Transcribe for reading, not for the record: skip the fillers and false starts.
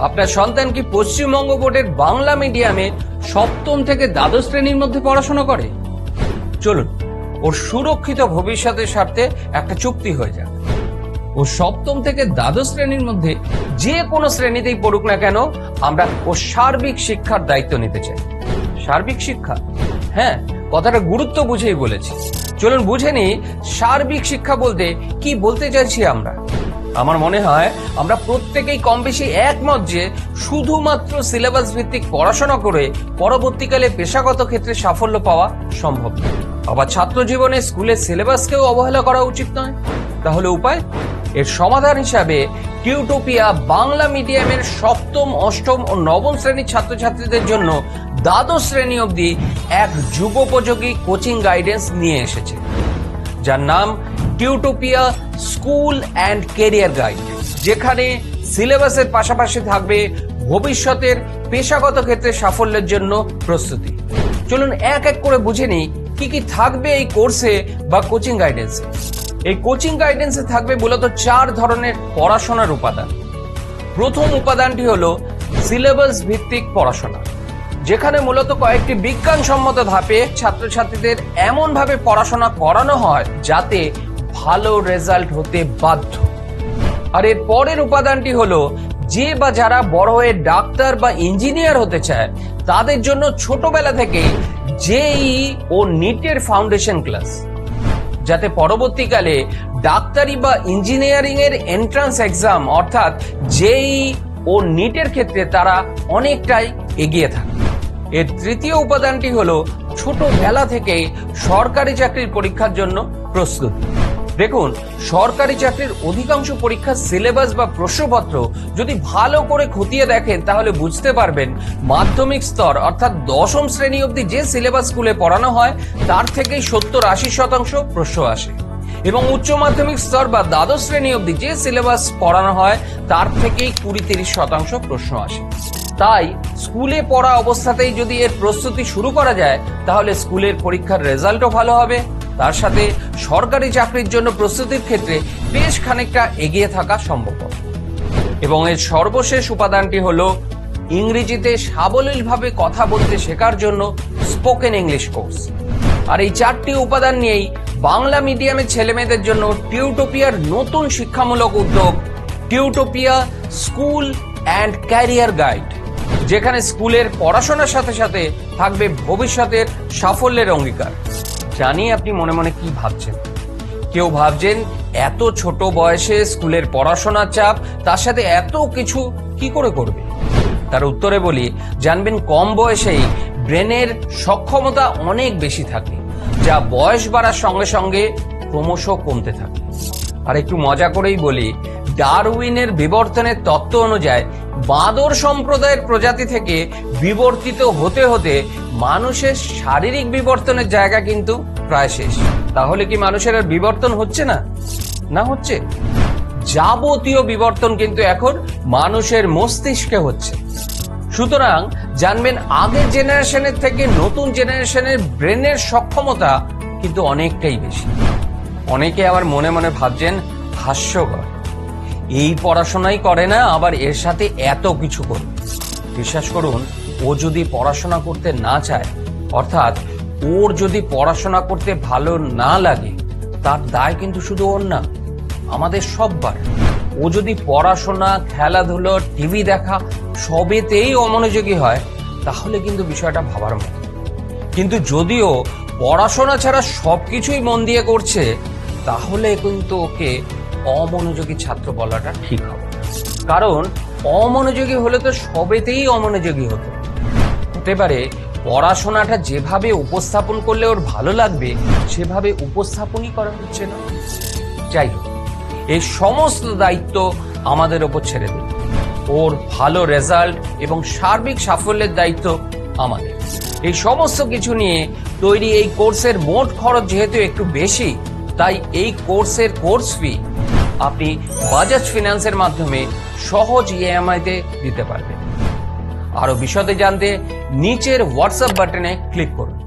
আপনার সন্তান কি পশ্চিমবঙ্গ বোর্ডের বাংলা মিডিয়ামে সপ্তম থেকে দ্বাদশ শ্রেণীর মধ্যে পড়াশোনা করে? চলুন ওর সুরক্ষিত ভবিষ্যতের স্বার্থে একটা চুক্তি হয়ে যাক। ও সপ্তম থেকে দ্বাদশ শ্রেণীর মধ্যে যে কোনো শ্রেণীতেই পড়ুক না কেন, আমরা ওর সার্বিক শিক্ষার দায়িত্ব নিতে চাই। সার্বিক শিক্ষা, হ্যাঁ, কথাটা গুরুত্ব বুঝেই বলেছি। চলুন বুঝে নিই সার্বিক শিক্ষা বলতে কি বলতে চাইছি আমরা। আমার মনে হয় আমরা প্রত্যেকেই কম বেশি একমত যে শুধুমাত্র সিলেবাস ভিত্তিক পড়াশোনা করে পরবর্তীকালে পেশাগত ক্ষেত্রে সাফল্য পাওয়া সম্ভব নয়। আবার ছাত্র জীবনে স্কুলের সিলেবাসকেও অবহেলা করা উচিত নয়। তাহলে উপায়? এর সমাধান হিসাবে টিউটোপিয়া বাংলা মিডিয়ামের সপ্তম, অষ্টম ও নবম শ্রেণীর ছাত্রছাত্রীদের জন্য দ্বাদশ শ্রেণী অবধি এক যুগোপযোগী কোচিং গাইডেন্স নিয়ে এসেছে, যার নাম Tutopia school and career guide, যেখানে সিলেবাসের পাশাপাশি থাকবে ভবিষ্যতের পেশাগত ক্ষেত্রে সাফল্যের জন্য প্রস্তুতি। চলুন এক এক করে বুঝে নিই কি কি থাকবে এই কোর্সে বা কোচিং গাইডেন্সে। এই কোচিং গাইডেন্সে থাকবে মূলত 4 ধরনের পড়াশোনার উপাদান। প্রথম উপাদানটি হলো সিলেবাস ভিত্তিক পড়াশোনা, যেখানে মূলত কয়েকটি বিজ্ঞানসম্মত ধাপে ছাত্রছাত্রীদের এমনভাবে পড়াশোনা করানো হয় যাতে ভালো রেজাল্ট হতে বাধ্য। আর এর পরের উপাদানটি হলো যে বা যারা বড় হয়ে ডাক্তার বা ইঞ্জিনিয়ার হতে চায় তাদের জন্য ছোটবেলা থেকে জেইই ও নিটের ফাউন্ডেশন ক্লাস, যাতে পরবর্তীকালে ডাক্তারি বা ইঞ্জিনিয়ারিং এর এন্ট্রান্স এক্সাম অর্থাৎ জেইই ও নিটের ক্ষেত্রে তারা অনেকটাই এগিয়ে থাকে। এর তৃতীয় উপাদানটি হলো ছোটবেলা থেকে সরকারি চাকরির পরীক্ষার জন্য প্রস্তুতি। দেখুন, সরকারি চাকরির অধিকাংশ পরীক্ষার সিলেবাস বা প্রশ্নপত্র যদি ভালো করে খতিয়ে দেখেন তাহলে বুঝতে পারবেন মাধ্যমিক স্তর অর্থাৎ দশম শ্রেণী অবধি যে সিলেবাস স্কুলে পড়ানো হয় তার থেকেই 70-80% প্রশ্ন আসে, এবং উচ্চ মাধ্যমিক স্তর বা দ্বাদশ শ্রেণী অবধি যে সিলেবাস পড়ানো হয় তার থেকেই 20-30% প্রশ্ন আসে। তাই স্কুলে পড়া অবস্থাতেই যদি এর প্রস্তুতি শুরু করা যায় তাহলে স্কুলের পরীক্ষার রেজাল্টও ভালো হবে, তার সাথে সরকারি চাকরির জন্য প্রস্তুতির ক্ষেত্রে বেশ খানিকটা এগিয়ে থাকা সম্ভব। এবং এর সর্বশেষ উপাদানটি হলো ইংরেজিতে সাবলীলভাবে কথা বলতে শেখার জন্য স্পোকেন ইংলিশ কোর্স। আর এই 4টি উপাদান নিয়েই বাংলা মিডিয়ামের ছেলেমেয়েদের জন্য টিউটোপিয়ার নতুন শিক্ষামূলক উদ্যোগ Tutopia school and career guide, যেখানে স্কুলের পড়াশোনার সাথে সাথে থাকবে ভবিষ্যতের সাফল্যের অঙ্গীকার। জানি আপনি মনে মনে কি ভাবছেন। কেউ ভাবছেন এত ছোট বয়সে স্কুলের পড়াশোনার চাপ, তার সাথে এত কিছু কি করে করবে। তার উত্তরে বলি, জানবেন কম বয়সেই ব্রেনের সক্ষমতা অনেক বেশি থাকে, যা বয়স বাড়ার সঙ্গে সঙ্গে ক্রমশ কমতে থাকে। আর একটু মজা করেই বলি, ডারউইনের বিবর্তনের তত্ত্ব অনুযায়ী বাঁদর সম্প্রদায়ের প্রজাতি থেকে বিবর্তিত হতে হতে মানুষের শারীরিক বিবর্তনের জায়গা কিন্তু প্রায় শেষ। তাহলে কি মানুষের আর বিবর্তন হচ্ছে না? না, হচ্ছে। যাবতীয় বিবর্তন কিন্তু এখন মানুষের মস্তিষ্কে হচ্ছে। সুতরাং জানবেন আগের জেনারেশনের থেকে নতুন জেনারেশনের ব্রেনের সক্ষমতা কিন্তু অনেকটাই বেশি। অনেকে আবার মনে মনে ভাবছেন হাস্যকর, এই পড়াশোনাই করে না আবার এর সাথে এত কিছু করবে। বিশ্বাস করুন, ও যদি পড়াশোনা করতে না চায়, অর্থাৎ ওর যদি পড়াশোনা করতে ভালো না লাগে, তার দায় কিন্তু শুধু ওর না, আমাদের সববার। ও যদি পড়াশোনা, খেলাধুলো, টিভি দেখা সবেতেই অমনোযোগী হয় তাহলে কিন্তু বিষয়টা ভাবার মতো। কিন্তু যদিও পড়াশোনা ছাড়া সবকিছুই মন দিয়ে করছে, তাহলে কিন্তু ওকে অমনোযোগী ছাত্র বলাটা ঠিক হবে। কারণ অমনোযোগী হলে তো সবেতেই অমনোযোগী হতে পারে। পড়াশোনাটা যেভাবে উপস্থাপন করলে ওর ভালো লাগবে সেভাবে উপস্থাপনই করা হচ্ছে না। যাই হোক, এই সমস্ত দায়িত্ব আমাদের ওপর ছেড়ে দিন। ওর ভালো রেজাল্ট এবং সার্বিক সাফল্যের দায়িত্ব আমাদের। এই সমস্ত কিছু নিয়ে তৈরি এই কোর্সের মোট খরচ যেহেতু একটু বেশি, তাই এই কোর্সের কোর্স ফি আপনি বাজাজ ফিন্যান্সের মাধ্যমে সহজ ইএমআইতে দিতে পারবেন। আরো বিশদে জানতে নিচের হোয়াটসঅ্যাপ বাটনে ক্লিক করুন।